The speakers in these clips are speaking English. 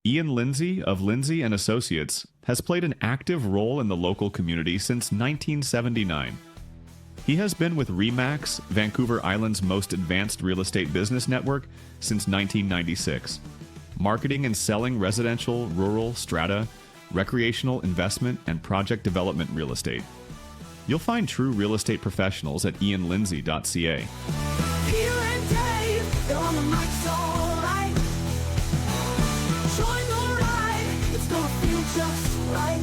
Ian Lindsay of Lindsay and Associates has played an active role in the local community since 1979. He has been with RE/MAX, Vancouver Island's most advanced real estate business network, since 1996, marketing and selling residential, rural, strata, recreational, investment, and project development real estate. You'll find true real estate professionals at ianlindsay.ca. Peter and Dave, they're on the mic, so alright. Join the ride, it's gonna feel just right.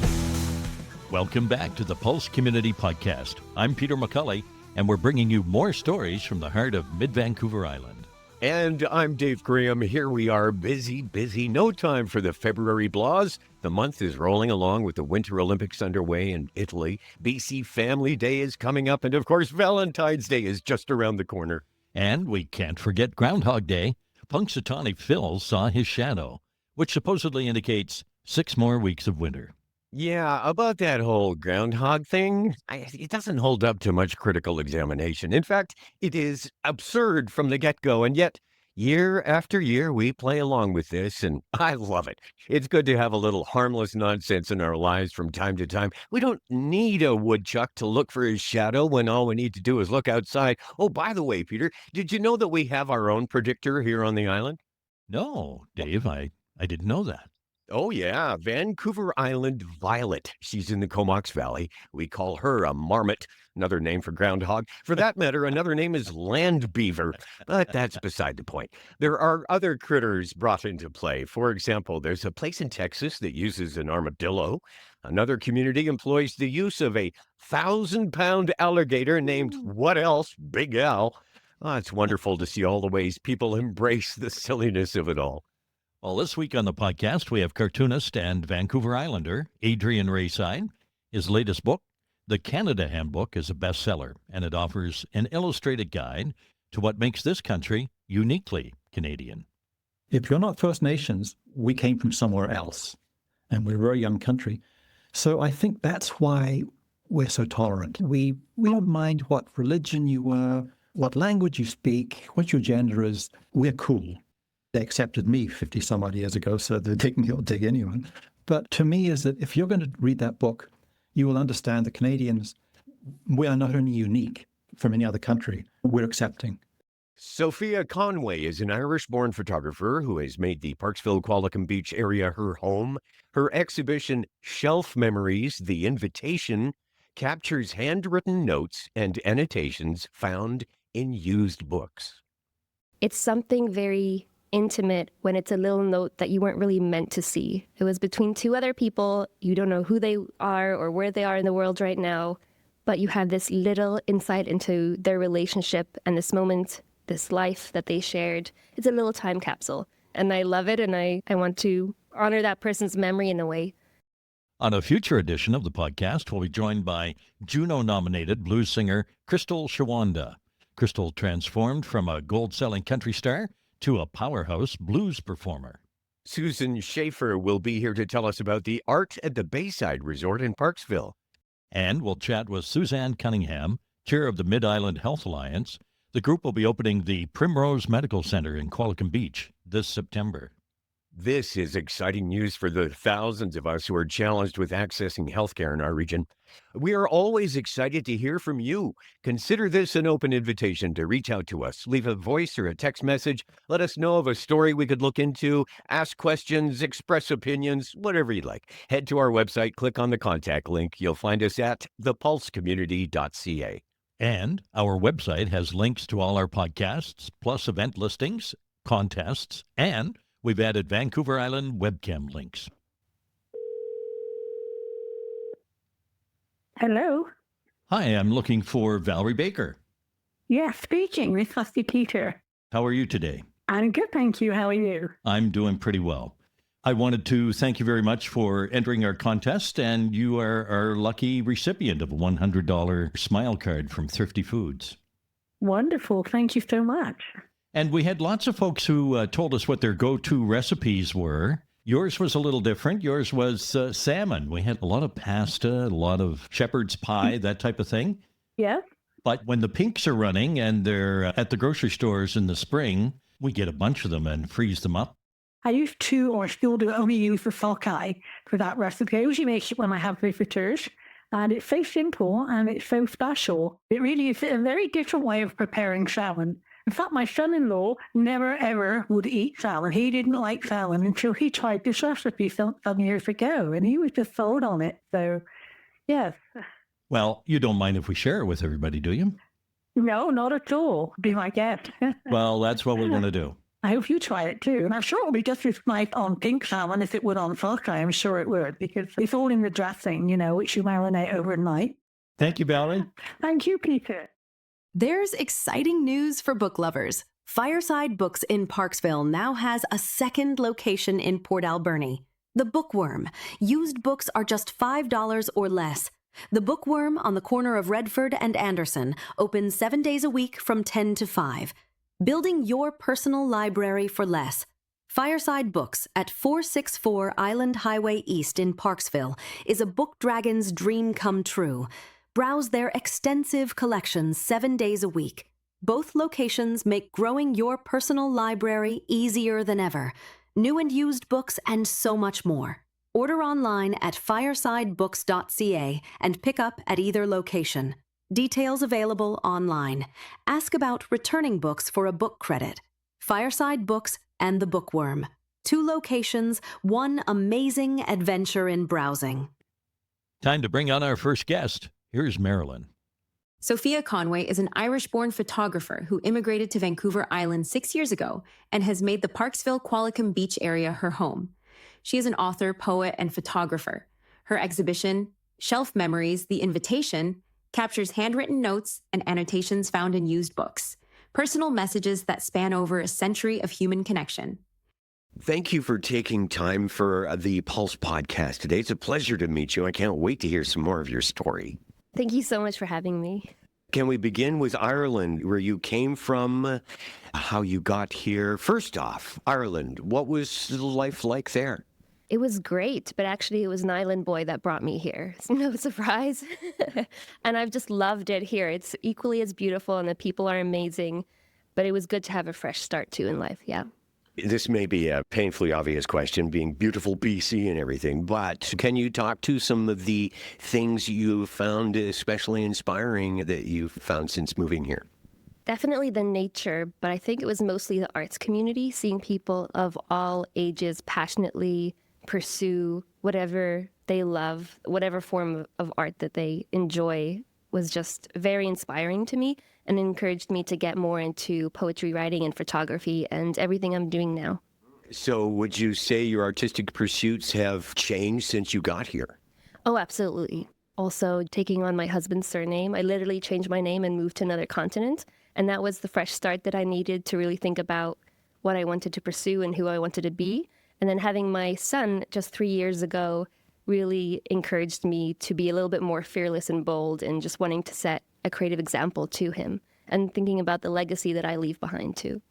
Welcome back to the Pulse Community Podcast. I'm Peter McCulley, and we're bringing you more stories from the heart of mid-Vancouver Island. And I'm Dave Graham. Here we are, busy. No time for the February blahs. The month is rolling along with the Winter Olympics underway in Italy. BC Family Day is coming up, and of course, Valentine's Day is just around the corner. And we can't forget Groundhog Day. Punxsutawney Phil saw his shadow, which supposedly indicates 6 more weeks of winter. Yeah, about that whole groundhog thing, it doesn't hold up to much critical examination. In fact, it is absurd from the get-go, and yet, year after year, we play along with this, and I love it. It's good to have a little harmless nonsense in our lives from time to time. We don't need a woodchuck to look for his shadow when all we need to do is look outside. Oh, by the way, Peter, did you know that we have our own predictor here on the island? No, Dave, I didn't know that. Oh, yeah, Vancouver Island Violet. She's in the Comox Valley. We call her a marmot, another name for groundhog. For that matter, another name is land beaver, but that's beside the point. There are other critters brought into play. For example, there's a place in Texas that uses an armadillo. Another community employs the use of a 1,000-pound alligator named what else? Big Al. Oh, it's wonderful to see all the ways people embrace the silliness of it all. Well, this week on the podcast, we have cartoonist and Vancouver Islander Adrian Raeside. His latest book, The Canada Handbook, is a bestseller, and it offers an illustrated guide to what makes this country uniquely Canadian. If you're not First Nations, we came from somewhere else, and we're a very young country. So I think that's why we're so tolerant. We don't mind what religion you were, what language you speak, what your gender is. We're cool. They accepted me 50 some odd years ago, so they dig me or dig anyone. But to me is that if you're going to read that book, you will understand that Canadians, we are not only unique from any other country, we're accepting. Sophia Conway is an Irish-born photographer who has made the Parksville-Qualicum Beach area her home. Her exhibition, Shelf Memories, The Invitation, captures handwritten notes and annotations found in used books. It's something very intimate when it's a little note that you weren't really meant to see. It was between 2 other people. You don't know who they are or where they are in the world right now, but you have this little insight into their relationship and this moment, this life that they shared. It's a little time capsule, and I love it, and I want to honor that person's memory in a way. On a future edition of the podcast, we'll be joined by Juno-nominated blues singer Crystal Shawanda. Crystal transformed from a gold-selling country star to a powerhouse blues performer. Susan Schaefer will be here to tell us about the art at the Bayside Resort in Parksville. And we'll chat with Suzanne Cunningham, chair of the Mid-Island Health Alliance. The group will be opening the Primrose Medical Center in Qualicum Beach this September. This is exciting news for the thousands of us who are challenged with accessing healthcare in our region. We are always excited to hear from you. Consider this an open invitation to reach out to us. Leave a voice or a text message. Let us know of a story we could look into, ask questions, express opinions, whatever you'd like. Head to our website, click on the contact link. You'll find us at thepulsecommunity.ca. And our website has links to all our podcasts, plus event listings, contests, and we've added Vancouver Island webcam links. Hello. Hi, I'm looking for Valerie Baker. Yes, speaking. This must be Peter. How are you today? I'm good, thank you. How are you? I'm doing pretty well. I wanted to thank you very much for entering our contest, and you are our lucky recipient of a $100 smile card from Thrifty Foods. Wonderful. Thank you so much. And we had lots of folks who told us what their go-to recipes were. Yours was a little different. Yours was salmon. We had a lot of pasta, a lot of shepherd's pie, that type of thing. Yeah. But when the pinks are running and they're at the grocery stores in the spring, we get a bunch of them and freeze them up. I used to, or still do, only use the sockeye for that recipe. I usually make it when I have visitors. And it's so simple and it's so special. It really is a very different way of preparing salmon. In fact, my son-in-law never, ever would eat salmon. He didn't like salmon until he tried this recipe some years ago, and he was just sold on it. So, yes. Well, you don't mind if we share it with everybody, do you? No, not at all. Be my guest. Well, that's what we're going to do. I hope you try it too. And I'm sure it'll be just as nice on pink salmon as it would on sockeye. I'm sure it would, because it's all in the dressing, which you marinate overnight. Thank you, Valerie. Thank you, Peter. There's exciting news for book lovers. Fireside Books in Parksville now has a second location in Port Alberni. The Bookworm. Used books are just $5 or less. The Bookworm on the corner of Redford and Anderson opens 7 days a week from 10 to 5. Building your personal library for less. Fireside Books at 464 Island Highway East in Parksville is a book dragon's dream come true. Browse their extensive collections 7 days a week. Both locations make growing your personal library easier than ever. New and used books and so much more. Order online at firesidebooks.ca and pick up at either location. Details available online. Ask about returning books for a book credit. Fireside Books and the Bookworm. 2 locations, one amazing adventure in browsing. Time to bring on our first guest. Here's Marilyn. Sophia Conway is an Irish-born photographer who immigrated to Vancouver Island 6 years ago and has made the Parksville-Qualicum Beach area her home. She is an author, poet, and photographer. Her exhibition, Shelf Memories, The Invitation, captures handwritten notes and annotations found in used books, personal messages that span over a century of human connection. Thank you for taking time for the Pulse podcast today. It's a pleasure to meet you. I can't wait to hear some more of your story. Thank you so much for having me. Can we begin with Ireland, where you came from, how you got here? First off, Ireland, what was life like there? It was great, but actually it was an island boy that brought me here. It's no surprise. And I've just loved it here. It's equally as beautiful and the people are amazing, but it was good to have a fresh start too in life, yeah. This may be a painfully obvious question, being beautiful BC and everything, but can you talk to some of the things you found especially inspiring that you've found since moving here? Definitely the nature, but I think it was mostly the arts community, seeing people of all ages passionately pursue whatever they love, whatever form of art that they enjoy was just very inspiring to me and encouraged me to get more into poetry writing and photography and everything I'm doing now. So would you say your artistic pursuits have changed since you got here? Oh, absolutely. Also, taking on my husband's surname, I literally changed my name and moved to another continent. And that was the fresh start that I needed to really think about what I wanted to pursue and who I wanted to be. And then having my son just 3 years ago really encouraged me to be a little bit more fearless and bold and just wanting to set a creative example to him and thinking about the legacy that I leave behind too.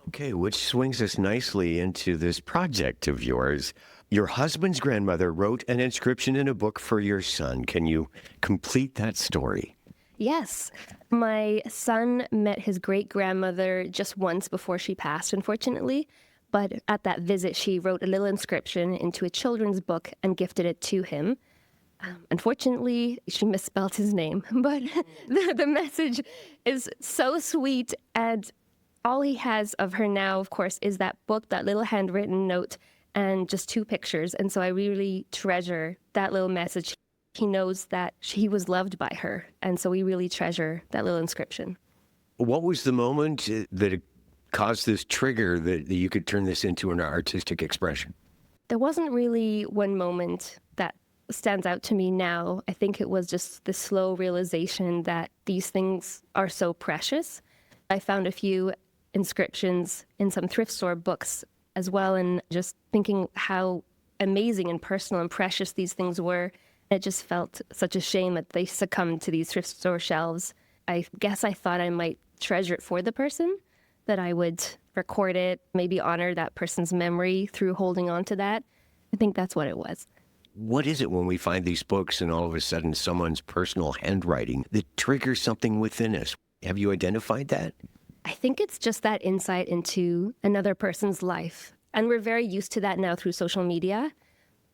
Okay, which swings us nicely into this project of yours. Your husband's grandmother wrote an inscription in a book for your son. Can you complete that story? Yes. My son met his great-grandmother just once before she passed, unfortunately. But at that visit, she wrote a little inscription into a children's book and gifted it to him. Unfortunately, she misspelled his name, but the message is so sweet. And all he has of her now, of course, is that book, that little handwritten note, and just 2 pictures. And so I really treasure that little message. He knows that he was loved by her. And so we really treasure that little inscription. What was the moment that caused this trigger that you could turn this into an artistic expression? There wasn't really one moment that stands out to me now. I think it was just the slow realization that these things are so precious. I found a few inscriptions in some thrift store books as well, and just thinking how amazing and personal and precious these things were. It just felt such a shame that they succumbed to these thrift store shelves. I guess I thought I might treasure it for the person, that I would record it, maybe honor that person's memory through holding on to that. I think that's what it was. What is it when we find these books and all of a sudden someone's personal handwriting that triggers something within us? Have you identified that? I think it's just that insight into another person's life And we're very used to that now through social media.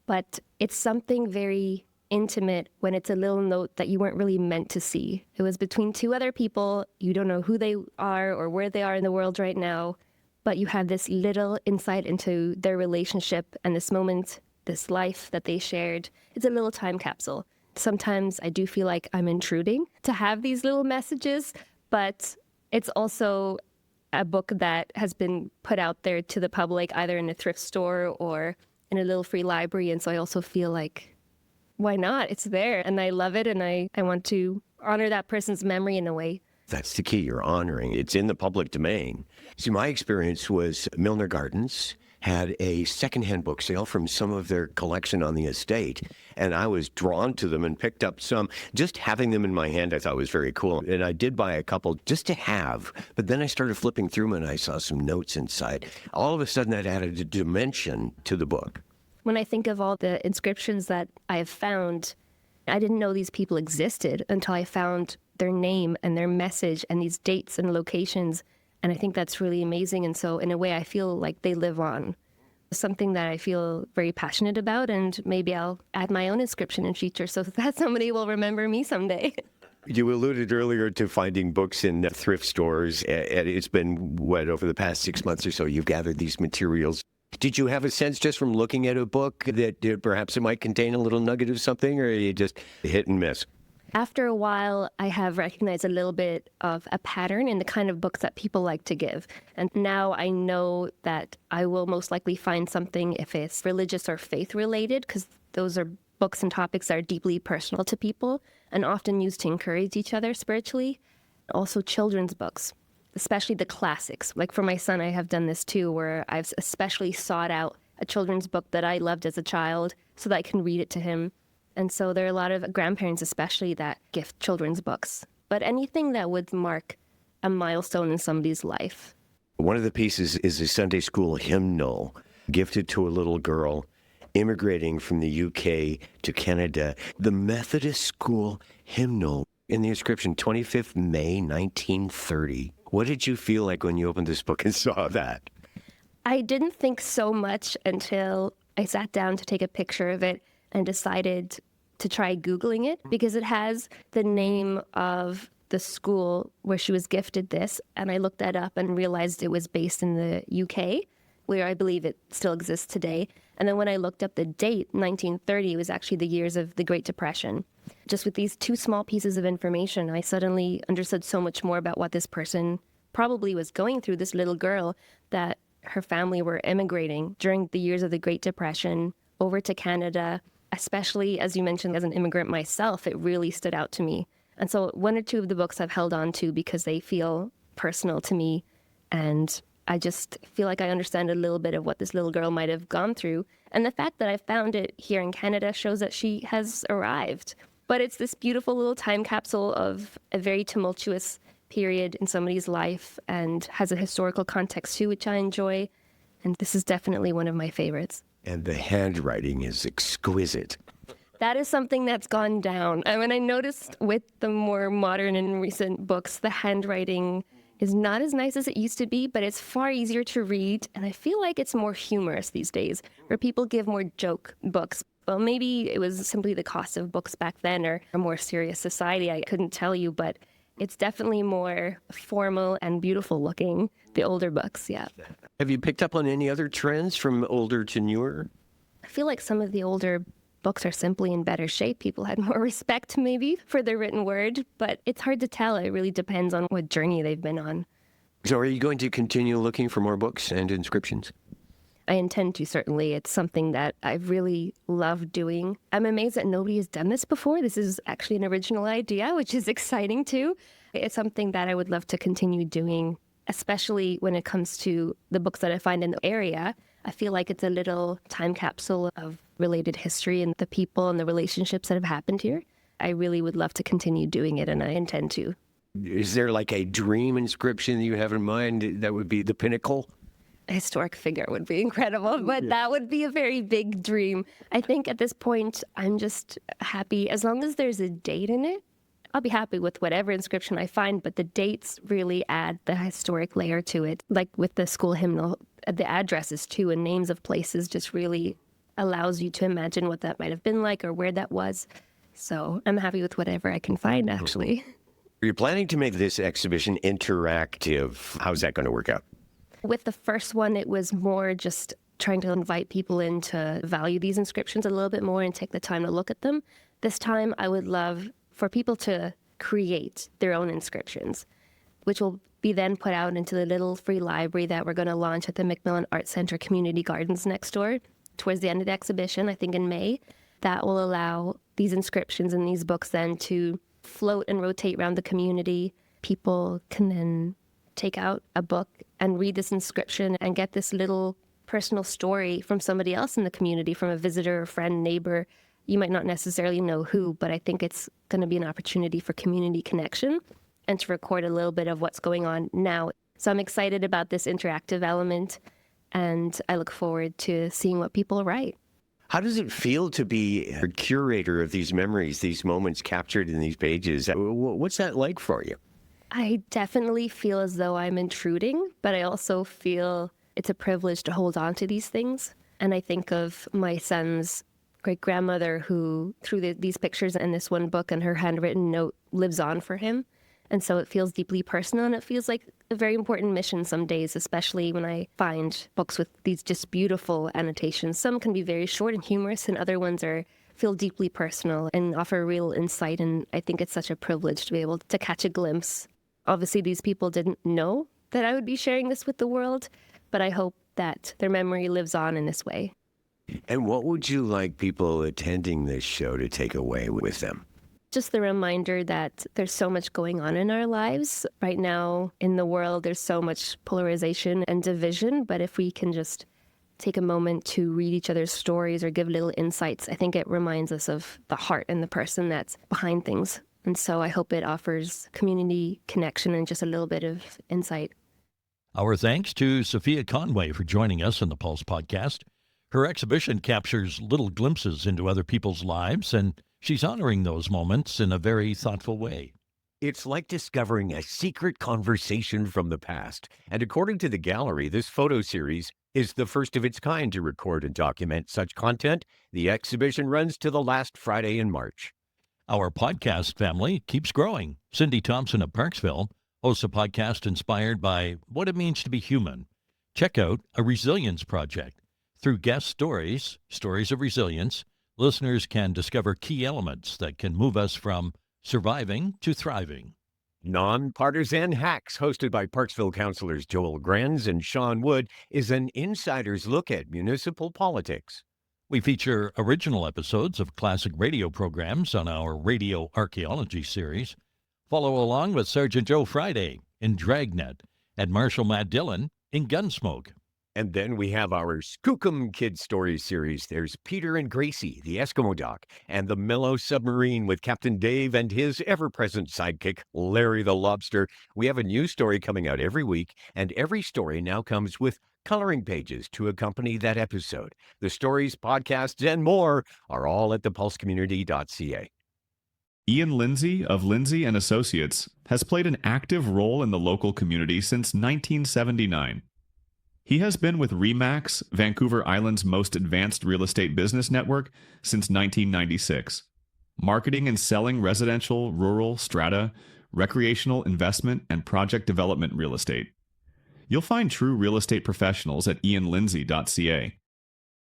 But it's something very intimate when it's a little note that you weren't really meant to see. It was between two other people. You don't know who they are or where they are in the world right now, but you have this little insight into their relationship and this moment, this life that they shared. It's a little time capsule. Sometimes I do feel like I'm intruding to have these little messages, but it's also a book that has been put out there to the public, either in a thrift store or in a little free library. And so I also feel like, why not? It's there and I love it and I want to honor that person's memory in a way. That's the key. You're honoring. It's in the public domain. See, my experience was Milner Gardens had a secondhand book sale from some of their collection on the estate, and I was drawn to them and picked up some. Just having them in my hand I thought was very cool, and I did buy a couple just to have, but then I started flipping through them and I saw some notes inside. All of a sudden that added a dimension to the book. When I think of all the inscriptions that I have found, I didn't know these people existed until I found their name and their message and these dates and locations. And I think that's really amazing. And so in a way, I feel like they live on. Something that I feel very passionate about, and maybe I'll add my own inscription in future so that somebody will remember me someday. You alluded earlier to finding books in thrift stores, and it's been, over the past 6 months or so, you've gathered these materials. Did you have a sense just from looking at a book that perhaps it might contain a little nugget of something, or you just hit and miss? After a while, I have recognized a little bit of a pattern in the kind of books that people like to give. And now I know that I will most likely find something if it's religious or faith related, because those are books and topics that are deeply personal to people and often used to encourage each other spiritually. Also children's books, especially the classics. Like for my son, I have done this too, where I've especially sought out a children's book that I loved as a child so that I can read it to him. And so there are a lot of grandparents especially that gift children's books. But anything that would mark a milestone in somebody's life. One of the pieces is a Sunday school hymnal gifted to a little girl immigrating from the UK to Canada. The Methodist school hymnal in the inscription, 25th May 1930. What did you feel like when you opened this book and saw that? I didn't think so much until I sat down to take a picture of it and decided to try Googling it, because it has the name of the school where she was gifted this. And I looked that up and realized it was based in the UK, where I believe it still exists today. And then when I looked up the date, 1930, was actually the years of the Great Depression. Just with these two small pieces of information, I suddenly understood so much more about what this person probably was going through, this little girl, that her family were immigrating during the years of the Great Depression over to Canada. Especially, as you mentioned, as an immigrant myself, it really stood out to me. And so one or two of the books I've held on to because they feel personal to me. And I just feel like I understand a little bit of what this little girl might have gone through. And the fact that I found it here in Canada shows that she has arrived. But it's this beautiful little time capsule of a very tumultuous period in somebody's life and has a historical context too, which I enjoy. And this is definitely one of my favorites. And the handwriting is exquisite. That is something that's gone down. I mean, I noticed with the more modern and recent books, the handwriting is not as nice as it used to be, but it's far easier to read. And I feel like it's more humorous these days, where people give more joke books. Well, maybe it was simply the cost of books back then or a more serious society. I couldn't tell you, but it's definitely more formal and beautiful looking, the older books, yeah. Have you picked up on any other trends from older to newer? I feel like some of the older books are simply in better shape. People had more respect maybe for the written word, but it's hard to tell. It really depends on what journey they've been on. So are you going to continue looking for more books and inscriptions? I intend to, certainly. It's something that I really love doing. I'm amazed that nobody has done this before. This is actually an original idea, which is exciting too. It's something that I would love to continue doing, especially when it comes to the books that I find in the area. I feel like it's a little time capsule of related history and the people and the relationships that have happened here. I really would love to continue doing it, and I intend to. Is there like a dream inscription that you have in mind that would be the pinnacle? A historic figure would be incredible, but that would be a very big dream. I think at this point, I'm just happy as long as there's a date in it. I'll be happy with whatever inscription I find, but the dates really add the historic layer to it. Like with the school hymnal, the addresses too and names of places just really allows you to imagine what that might have been like or where that was. So I'm happy with whatever I can find, actually. You're planning to make this exhibition interactive. How's that going to work out? With the first one, it was more just trying to invite people in to value these inscriptions a little bit more and take the time to look at them. This time, I would love for people to create their own inscriptions, which will be then put out into the little free library that we're going to launch at the McMillan Art Centre Community Gardens next door towards the end of the exhibition, I think in May. That will allow these inscriptions and these books then to float and rotate around the community. People can then take out a book and read this inscription and get this little personal story from somebody else in the community, from a visitor, friend, neighbor. You might not necessarily know who, but I think it's going to be an opportunity for community connection and to record a little bit of what's going on now. So I'm excited about this interactive element, and I look forward to seeing what people write. How does it feel to be a curator of these memories, these moments captured in these pages? What's that like for you? I definitely feel as though I'm intruding, but I also feel it's a privilege to hold on to these things. And I think of my son's great-grandmother who, through these pictures and this one book and her handwritten note, lives on for him. And so it feels deeply personal, and it feels like a very important mission some days, especially when I find books with these just beautiful annotations. Some can be very short and humorous, and other ones feel deeply personal and offer real insight. And I think it's such a privilege to be able to catch a glimpse. Obviously, these people didn't know that I would be sharing this with the world, but I hope that their memory lives on in this way. And what would you like people attending this show to take away with them? Just the reminder that there's so much going on in our lives. Right now in the world, there's so much polarization and division, but if we can just take a moment to read each other's stories or give little insights, I think it reminds us of the heart and the person that's behind things. And so I hope it offers community connection and just a little bit of insight. Our thanks to Sophia Conway for joining us on the Pulse podcast. Her exhibition captures little glimpses into other people's lives, and she's honoring those moments in a very thoughtful way. It's like discovering a secret conversation from the past. And according to the gallery, this photo series is the first of its kind to record and document such content. The exhibition runs to the last Friday in March. Our podcast family keeps growing. Cindy Thompson of Parksville hosts a podcast inspired by what it means to be human. Check out A Resilience Project. Through guest stories of resilience, listeners can discover key elements that can move us from surviving to thriving. Nonpartisan Hacks, hosted by Parksville councillors Joel Grenz and Sean Wood, is an insider's look at municipal politics. We feature original episodes of classic radio programs on our Radio Archaeology series. Follow along with Sergeant Joe Friday in Dragnet and Marshal Matt Dillon in Gunsmoke. And then we have our Skookum Kids Stories series. There's Peter and Gracie, the Eskimo Doc, and the Mellow Submarine with Captain Dave and his ever-present sidekick, Larry the Lobster. We have a new story coming out every week, and every story now comes with coloring pages to accompany that episode. The stories, podcasts, and more are all at thepulsecommunity.ca. Ian Lindsay of Lindsay and Associates has played an active role in the local community since 1979. He has been with RE/MAX, Vancouver Island's most advanced real estate business network, since 1996, marketing and selling residential, rural, strata, recreational, investment, and project development real estate. You'll find true real estate professionals at ianlindsay.ca.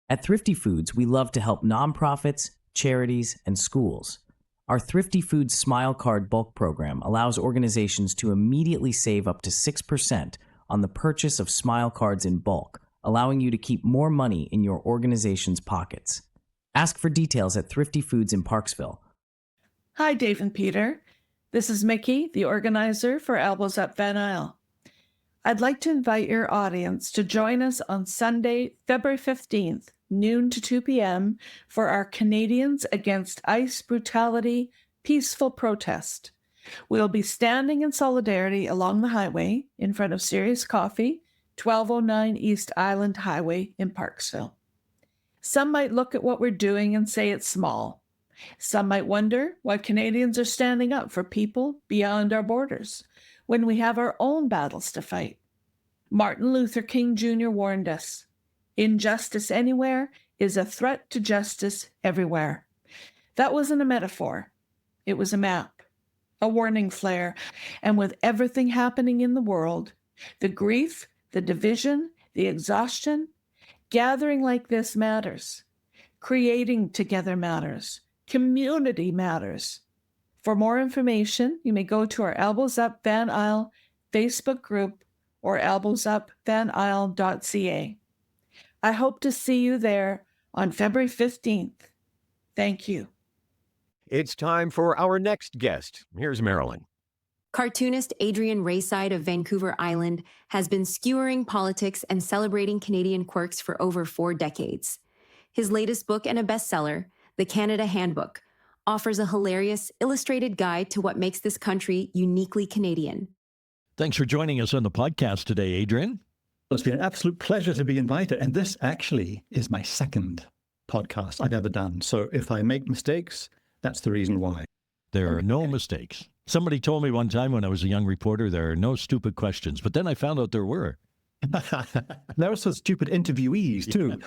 At Thrifty Foods, we love to help nonprofits, charities, and schools. Our Thrifty Foods Smile Card bulk program allows organizations to immediately save up to 6% on the purchase of Smile Cards in bulk, allowing you to keep more money in your organization's pockets. Ask for details at Thrifty Foods in Parksville. Hi, Dave and Peter. This is Mickey, the organizer for Elbows Up Van Isle. I'd like to invite your audience to join us on Sunday, February 15th, noon to 2 p.m. for our Canadians Against ICE Brutality peaceful protest. We'll be standing in solidarity along the highway in front of Serious Coffee, 1209 East Island Highway in Parksville. Some might look at what we're doing and say it's small. Some might wonder why Canadians are standing up for people beyond our borders when we have our own battles to fight. Martin Luther King Jr. warned us, injustice anywhere is a threat to justice everywhere. That wasn't a metaphor. It was a map, a warning flare. And with everything happening in the world, the grief, the division, the exhaustion, gathering like this matters. Creating together matters. Community matters. For more information, you may go to our Elbows Up Van Isle Facebook group or elbowsupvanisle.ca. I hope to see you there on February 15th. Thank you. It's time for our next guest. Here's Marilyn. Cartoonist Adrian Raeside of Vancouver Island has been skewering politics and celebrating Canadian quirks for over 4 decades. His latest book and a bestseller, The Canada Handbook, offers a hilarious illustrated guide to what makes this country uniquely Canadian. Thanks for joining us on the podcast today, Adrian. It's been an absolute pleasure to be invited. And this actually is my second podcast I've ever done. So if I make mistakes, that's the reason why. There are no mistakes. Somebody told me one time when I was a young reporter, there are no stupid questions. But then I found out there were. There are some stupid interviewees, too.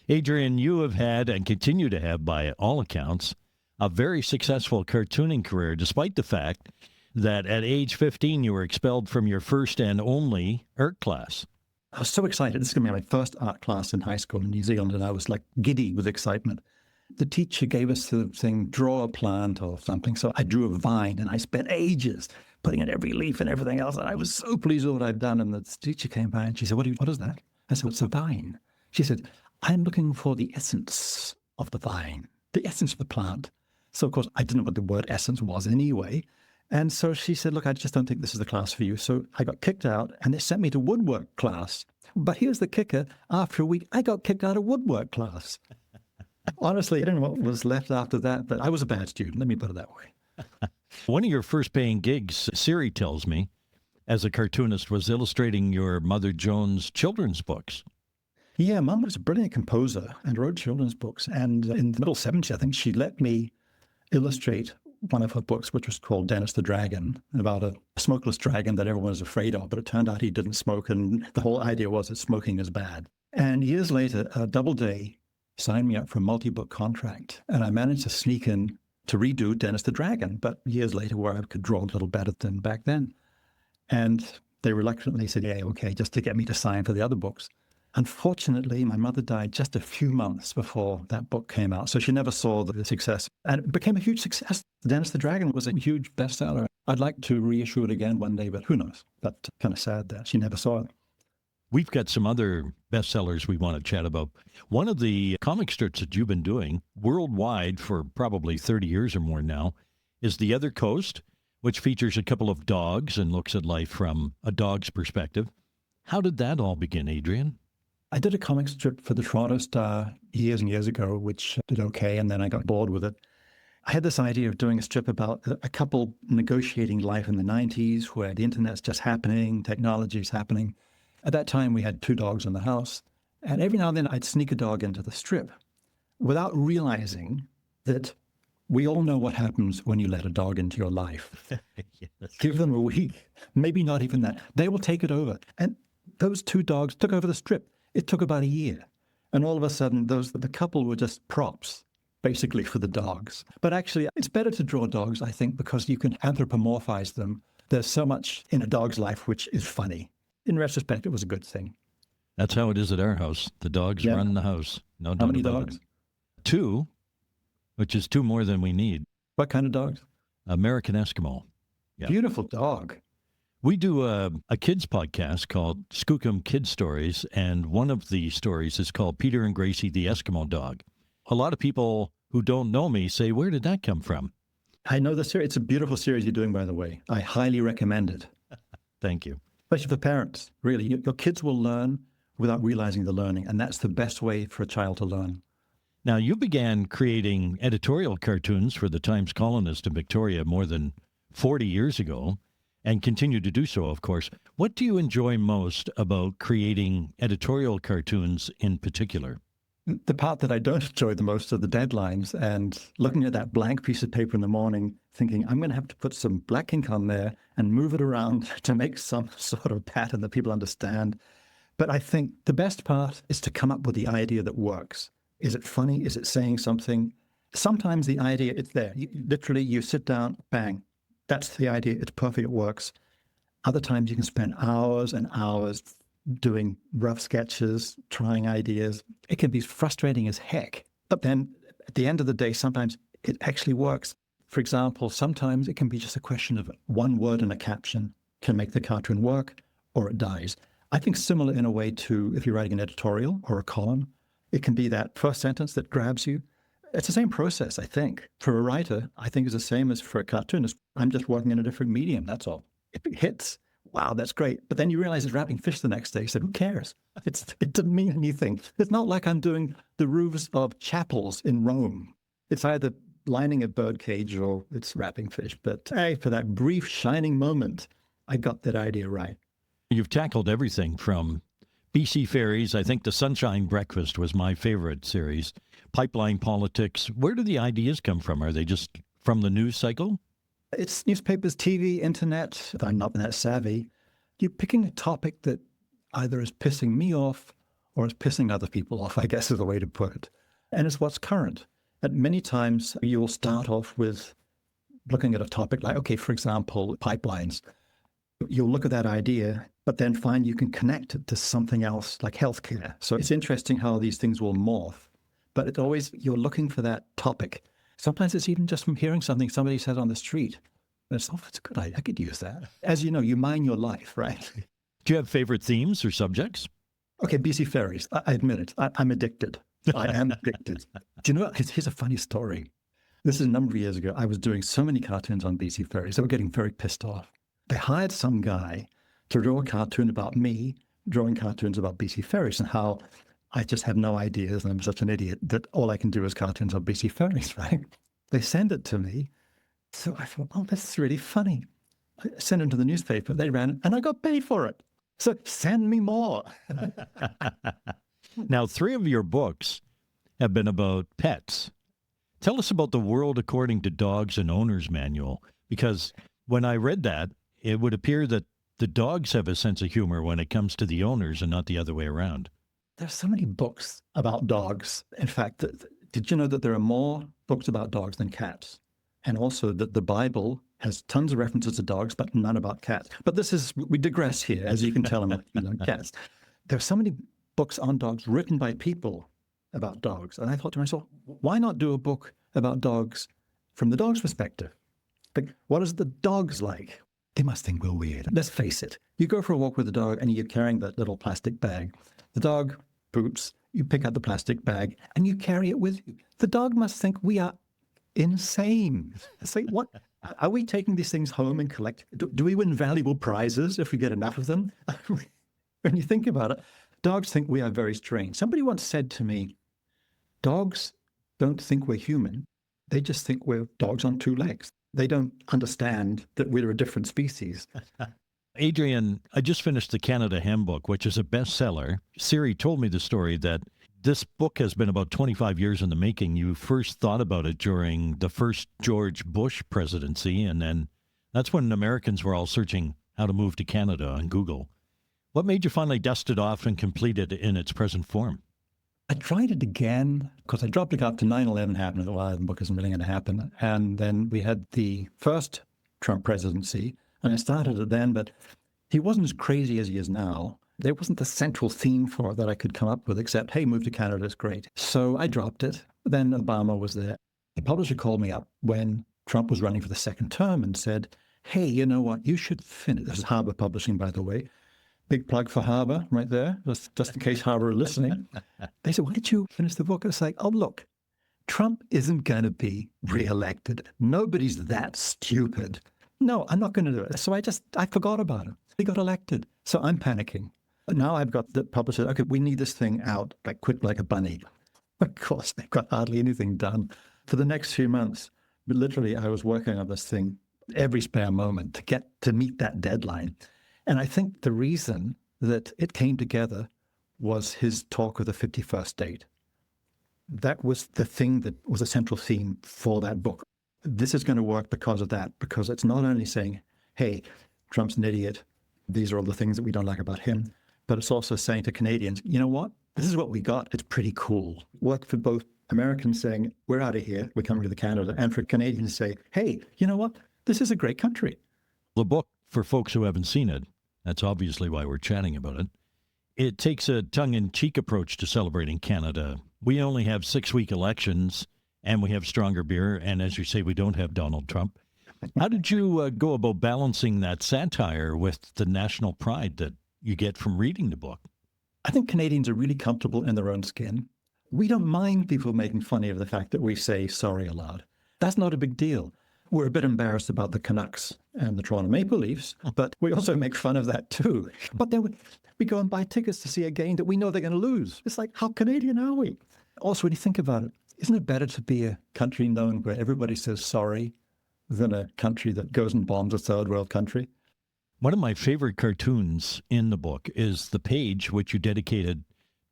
Adrian, you have had and continue to have, by all accounts, a very successful cartooning career, despite the fact that at age 15, you were expelled from your first and only art class. I was so excited. This is going to be my first art class in high school in New Zealand, and I was like giddy with excitement. The teacher gave us the thing, draw a plant or something. So I drew a vine, and I spent ages putting in every leaf and everything else. And I was so pleased with what I'd done. And the teacher came by and she said, what is that? I said, it's a vine. She said, I'm looking for the essence of the vine, the essence of the plant. So, of course, I didn't know what the word essence was anyway. And so she said, look, I just don't think this is the class for you. So I got kicked out, and they sent me to woodwork class. But here's the kicker. After a week, I got kicked out of woodwork class. Honestly, I don't know what was left after that, but I was a bad student. Let me put it that way. One of your first paying gigs, Siri tells me, as a cartoonist, was illustrating your Mother Jones children's books. Yeah, Mum was a brilliant composer and wrote children's books. And in the middle 70s, I think, she let me illustrate one of her books, which was called Dennis the Dragon, about a smokeless dragon that everyone was afraid of. But it turned out he didn't smoke, and the whole idea was that smoking is bad. And years later, Doubleday signed me up for a multi-book contract, and I managed to sneak in to redo Dennis the Dragon, but years later where I could draw a little better than back then. And they reluctantly said, yeah, okay, just to get me to sign for the other books. Unfortunately, my mother died just a few months before that book came out, so she never saw the success. And it became a huge success. Dennis the Dragon was a huge bestseller. I'd like to reissue it again one day, but who knows? But kind of sad that she never saw it. We've got some other bestsellers we want to chat about. One of the comic strips that you've been doing worldwide for probably 30 years or more now is The Other Coast, which features a couple of dogs and looks at life from a dog's perspective. How did that all begin, Adrian? I did a comic strip for the Toronto Star years and years ago, which did okay, and then I got bored with it. I had this idea of doing a strip about a couple negotiating life in the 90s, where the internet's just happening, technology's happening. At that time, we had 2 dogs in the house, and every now and then I'd sneak a dog into the strip without realizing that we all know what happens when you let a dog into your life. Yes. Give them a week, maybe not even that. They will take it over. And those 2 dogs took over the strip. It took about a year. And all of a sudden, the couple were just props, basically, for the dogs. But actually, it's better to draw dogs, I think, because you can anthropomorphize them. There's so much in a dog's life which is funny. In retrospect, it was a good thing. That's how it is at our house. The dogs run the house. No doubt How many about dogs? it. 2, which is 2 more than we need. What kind of dogs? American Eskimo. Yeah. Beautiful dog. We do a kids podcast called Skookum Kid Stories, and one of the stories is called Peter and Gracie the Eskimo Dog. A lot of people who don't know me say, where did that come from? I know the series. It's a beautiful series you're doing, by the way. I highly recommend it. Thank you. Especially for parents, really. Your kids will learn without realizing they're learning, and that's the best way for a child to learn. Now, you began creating editorial cartoons for the Times Colonist in Victoria more than 40 years ago, and continue to do so, of course. What do you enjoy most about creating editorial cartoons in particular? The part that I don't enjoy the most are the deadlines and looking at that blank piece of paper in the morning, thinking, I'm going to have to put some black ink on there and move it around to make some sort of pattern that people understand. But I think the best part is to come up with the idea that works. Is it funny? Is it saying something? Sometimes the idea, it's there. Literally, you sit down, bang. That's the idea. It's perfect. It works. Other times you can spend hours and hours doing rough sketches, trying ideas. It can be frustrating as heck. But then at the end of the day, sometimes it actually works. For example, sometimes it can be just a question of one word in a caption can make the cartoon work or it dies. I think similar in a way to if you're writing an editorial or a column, it can be that first sentence that grabs you. It's the same process, I think. For a writer, I think it's the same as for a cartoonist. I'm just working in a different medium, that's all. If it hits, wow, that's great. But then you realize it's wrapping fish the next day. So who cares? It doesn't mean anything. It's not like I'm doing the roofs of chapels in Rome. It's either lining a birdcage or it's wrapping fish. But hey, for that brief shining moment, I got that idea right. You've tackled everything from BC Ferries. I think the Sunshine Breakfast was my favorite series. Pipeline politics. Where do the ideas come from? Are they just from the news cycle? It's newspapers, TV, internet. I'm not that savvy. You're picking a topic that either is pissing me off or is pissing other people off, I guess is the way to put it. And it's what's current. And many times you'll start off with looking at a topic like, okay, for example, pipelines. You'll look at that idea, but then find you can connect it to something else like healthcare. So it's interesting how these things will morph. But it's always, you're looking for that topic. Sometimes it's even just from hearing something somebody said on the street. It's a good idea. I could use that. As you know, you mine your life, right? Do you have favorite themes or subjects? Okay, BC Ferries. I admit it. I'm addicted. I am addicted. Do you know what? Here's a funny story. This is a number of years ago. I was doing so many cartoons on BC Ferries. They were getting very pissed off. They hired some guy to draw a cartoon about me, drawing cartoons about BC Ferries and how I just have no ideas and I'm such an idiot that all I can do is cartoons on BC Ferries, right? They send it to me. So I thought, oh, this is really funny. I sent it to the newspaper. They ran it and I got paid for it. So send me more. Now, 3 of your books have been about pets. Tell us about the World According to Dogs and Owners Manual, because when I read that, it would appear that the dogs have a sense of humor when it comes to the owners and not the other way around. There's so many books about dogs. In fact, did you know that there are more books about dogs than cats? And also that the Bible has tons of references to dogs, but none about cats. But we digress here, as you can tell, I'm cats. There are so many books on dogs written by people about dogs. And I thought to myself, why not do a book about dogs from the dog's perspective? Like, what is the dogs like? They must think we're weird. Let's face it. You go for a walk with a dog and you're carrying that little plastic bag. The dog poops, you pick up the plastic bag and you carry it with you. The dog must think we are insane. It's like, what? Are we taking these things home and collect? Do we win valuable prizes if we get enough of them? When you think about it, dogs think we are very strange. Somebody once said to me, dogs don't think we're human. They just think we're dogs on 2 legs. They don't understand that we're a different species. Adrian, I just finished the Canada Handbook, which is a bestseller. Siri told me the story that this book has been about 25 years in the making. You first thought about it during the first George Bush presidency, and then that's when Americans were all searching how to move to Canada on Google. What made you finally dust it off and complete it in its present form? I tried it again because I dropped it after 9/11 happened. I thought, well, the book isn't really going to happen. And then we had the first Trump presidency, and I started it then, but he wasn't as crazy as he is now. There wasn't a central theme for it that I could come up with, except, hey, move to Canada is great. So I dropped it. Then Obama was there. The publisher called me up when Trump was running for the second term and said, hey, you know what? You should finish. This is Harbour Publishing, by the way. Big plug for Harbour right there, just in case Harbour are listening. They said, why don't you finish the book? I was like, oh, look, Trump isn't going to be reelected. Nobody's that stupid. No, I'm not going to do it. So I forgot about him. He got elected. So I'm panicking. Now I've got the publisher, okay, we need this thing out, like quick like a bunny. Of course, they've got hardly anything done. For the next few months, but literally I was working on this thing every spare moment to meet that deadline. And I think the reason that it came together was his talk of the 51st state. That was the thing that was a central theme for that book. This is going to work because of that, because it's not only saying, hey, Trump's an idiot, these are all the things that we don't like about him, but it's also saying to Canadians, you know what? This is what we got. It's pretty cool. Work for both Americans saying, we're out of here, we're coming to Canada, and for Canadians to say, hey, you know what? This is a great country. The book, for folks who haven't seen it, that's obviously why we're chatting about it. It takes a tongue-in-cheek approach to celebrating Canada. We only have 6-week elections, and we have stronger beer, and as you say, we don't have Donald Trump. How did you go about balancing that satire with the national pride that you get from reading the book? I think Canadians are really comfortable in their own skin. We don't mind people making fun of the fact that we say sorry aloud. That's not a big deal. We're a bit embarrassed about the Canucks and the Toronto Maple Leafs, but we also make fun of that too. But then we go and buy tickets to see a game that we know they're going to lose. It's like, how Canadian are we? Also, when you think about it, isn't it better to be a country known where everybody says sorry than a country that goes and bombs a third world country? One of my favorite cartoons in the book is the page which you dedicated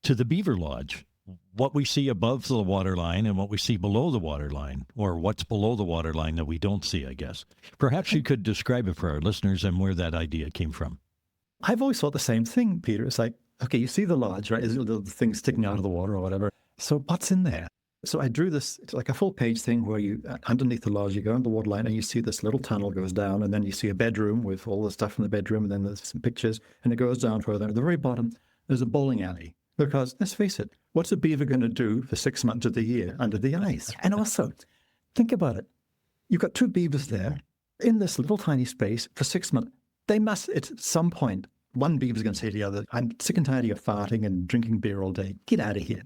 to the Beaver Lodge. What we see above the waterline and what we see below the waterline, or what's below the waterline that we don't see, I guess. Perhaps you could describe it for our listeners and where that idea came from. I've always thought the same thing, Peter. It's like, okay, you see the lodge, right? Is the thing sticking out of the water or whatever. So what's in there? So I drew this, it's like a full page thing where you, underneath the lodge, you go on the waterline and you see this little tunnel goes down, and then you see a bedroom with all the stuff in the bedroom, and then there's some pictures, and it goes down further. At the very bottom, there's a bowling alley. Because, let's face it, what's a beaver going to do for 6 months of the year under the ice? And also, think about it. You've got two beavers there in this little tiny space for 6 months. They must, at some point, one beaver's going to say to the other, I'm sick and tired of you farting and drinking beer all day. Get out of here.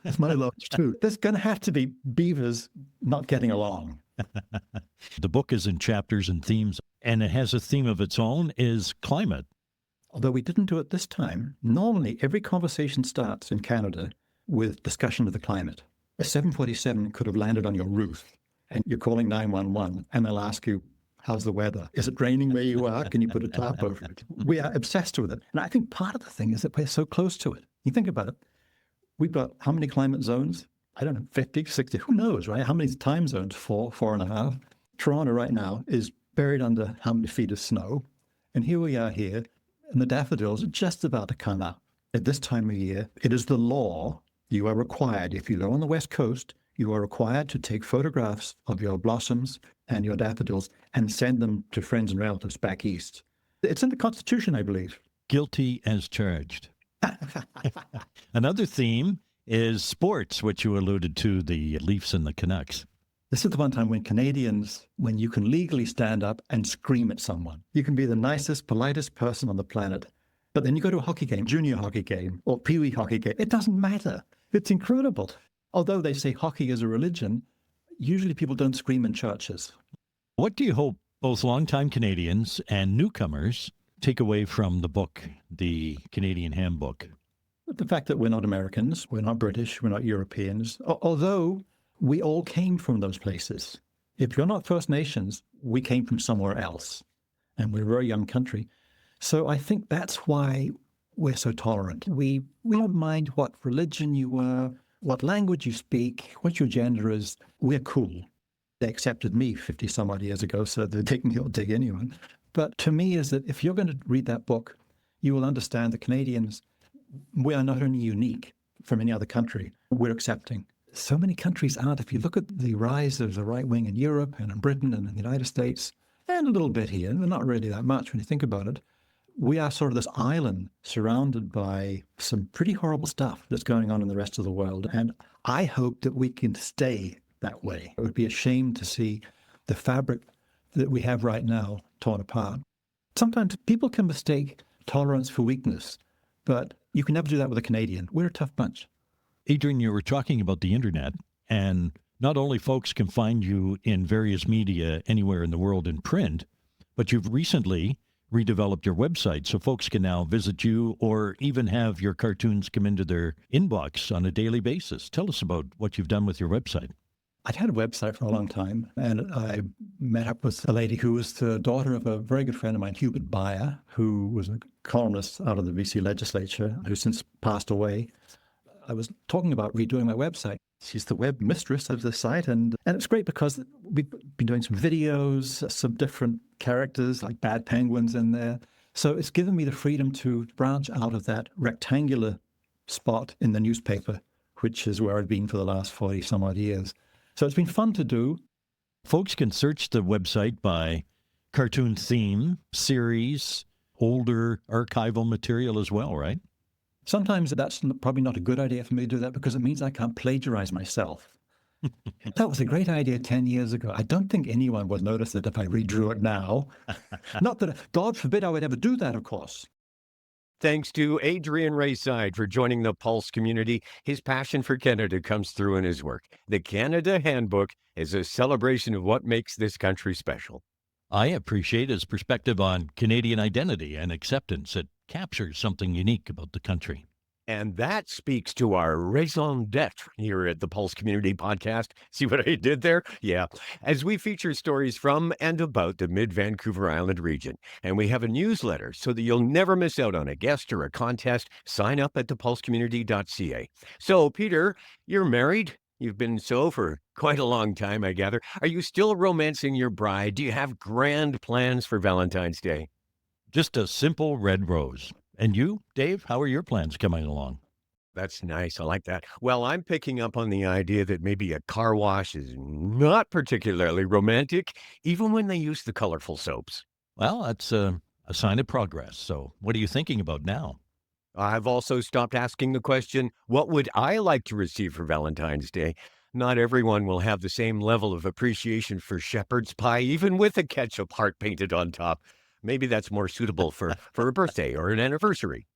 That's my lodge too. There's going to have to be beavers not getting along. The book is in chapters and themes, and it has a theme of its own, is climate. Although we didn't do it this time, normally every conversation starts in Canada with discussion of the climate. A 747 could have landed on your roof, and you're calling 911, and they'll ask you, how's the weather? Is it raining where you are? Can you put a tarp over it? We are obsessed with it. And I think part of the thing is that we're so close to it. You think about it. We've got how many climate zones? I don't know, 50, 60, who knows, right? How many time zones? 4, 4.5. Toronto right now is buried under how many feet of snow? And here we are here, and the daffodils are just about to come up. At this time of year, it is the law. You are required, if you live on the West Coast, you are required to take photographs of your blossoms and your daffodils and send them to friends and relatives back east. It's in the Constitution, I believe. Guilty as charged. Another theme is sports, which you alluded to, the Leafs and the Canucks. This is the one time when Canadians, when you can legally stand up and scream at someone. You can be the nicest, politest person on the planet, but then you go to a hockey game, junior hockey game, or pee-wee hockey game. It doesn't matter. It's incredible. Although they say hockey is a religion, usually people don't scream in churches. What do you hope both longtime Canadians and newcomers take away from the book, the Canadian Handbook? The fact that we're not Americans, we're not British, we're not Europeans, although we all came from those places. If you're not First Nations, we came from somewhere else, and we're a very young country. So I think that's why we're so tolerant. We don't mind what religion you were, what language you speak, what your gender is. We're cool. They accepted me 50 some odd years ago, so they're taking me or dig anyone. But to me is that if you're going to read that book, you will understand that Canadians, we are not only unique from any other country, we're accepting. So many countries aren't. If you look at the rise of the right wing in Europe and in Britain and in the United States, and a little bit here, but not really that much when you think about it, we are sort of this island surrounded by some pretty horrible stuff that's going on in the rest of the world. And I hope that we can stay that way. It would be a shame to see the fabric that we have right now torn apart. Sometimes people can mistake tolerance for weakness, but you can never do that with a Canadian. We're a tough bunch. Adrian, you were talking about the internet, and not only folks can find you in various media anywhere in the world in print, but you've recently redeveloped your website so folks can now visit you or even have your cartoons come into their inbox on a daily basis. Tell us about what you've done with your website. I'd had a website for a long time, and I met up with a lady who was the daughter of a very good friend of mine, Hubert Byer, who was a columnist out of the BC legislature, who since passed away. I was talking about redoing my website. She's the web mistress of the site, and it's great because we've been doing some videos, some different characters like bad penguins in there. So it's given me the freedom to branch out of that rectangular spot in the newspaper, which is where I've been for the last 40 some odd years. So it's been fun to do. Folks can search the website by cartoon theme, series, older archival material as well, right? Sometimes that's probably not a good idea for me to do that because it means I can't plagiarize myself. That was a great idea 10 years ago. I don't think anyone would notice it if I redrew it now. Not that, God forbid I would ever do that, of course. Thanks to Adrian Raeside for joining the Pulse community. His passion for Canada comes through in his work. The Canada Handbook is a celebration of what makes this country special. I appreciate his perspective on Canadian identity and acceptance. It captures something unique about the country. And that speaks to our raison d'etre here at the Pulse Community Podcast. See what I did there? Yeah. As we feature stories from and about the mid-Vancouver Island region. And we have a newsletter so that you'll never miss out on a guest or a contest. Sign up at thepulsecommunity.ca. So, Peter, you're married? You've been so for quite a long time, I gather. Are you still romancing your bride? Do you have grand plans for Valentine's Day? Just a simple red rose. And you, Dave, how are your plans coming along? That's nice. I like that. Well, I'm picking up on the idea that maybe a car wash is not particularly romantic, even when they use the colorful soaps. Well, that's a sign of progress. So what are you thinking about now? I've also stopped asking the question, what would I like to receive for Valentine's Day? Not everyone will have the same level of appreciation for shepherd's pie, even with a ketchup heart painted on top. Maybe that's more suitable for a birthday or an anniversary.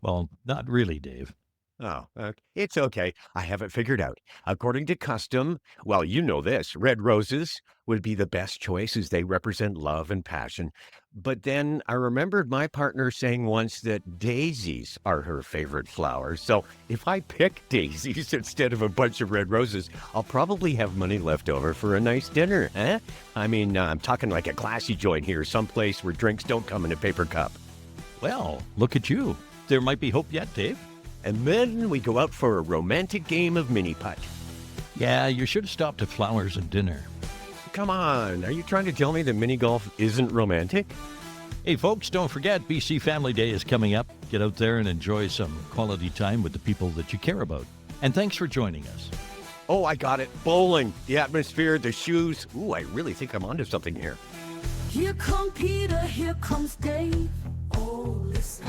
Well, not really, Dave. Oh, it's okay. I have it figured out. According to custom, well, you know this, red roses would be the best choice as they represent love and passion. But then I remembered my partner saying once that daisies are her favorite flower. So if I pick daisies instead of a bunch of red roses, I'll probably have money left over for a nice dinner, eh? I mean, I'm talking like a classy joint here, someplace where drinks don't come in a paper cup. Well, look at you. There might be hope yet, Dave. And then we go out for a romantic game of mini-putt. Yeah, you should have stopped at flowers and dinner. Come on, are you trying to tell me that mini golf isn't romantic? Hey, folks, don't forget BC Family Day is coming up. Get out there and enjoy some quality time with the people that you care about. And thanks for joining us. Oh, I got it. Bowling, the atmosphere, the shoes. Ooh, I really think I'm onto something here. Here come Peter, here comes Dave. Oh, listen.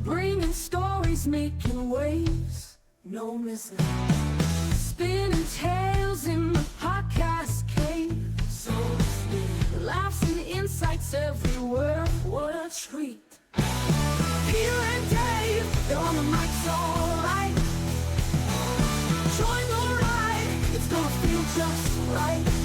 Bringing stories, making waves. No missing. Spinning tales in the podcast cave. So sweet. Laughs and insights everywhere. What a treat. Peter and Dave, they're on the mic, so alright. Join the ride, it's gonna feel just right.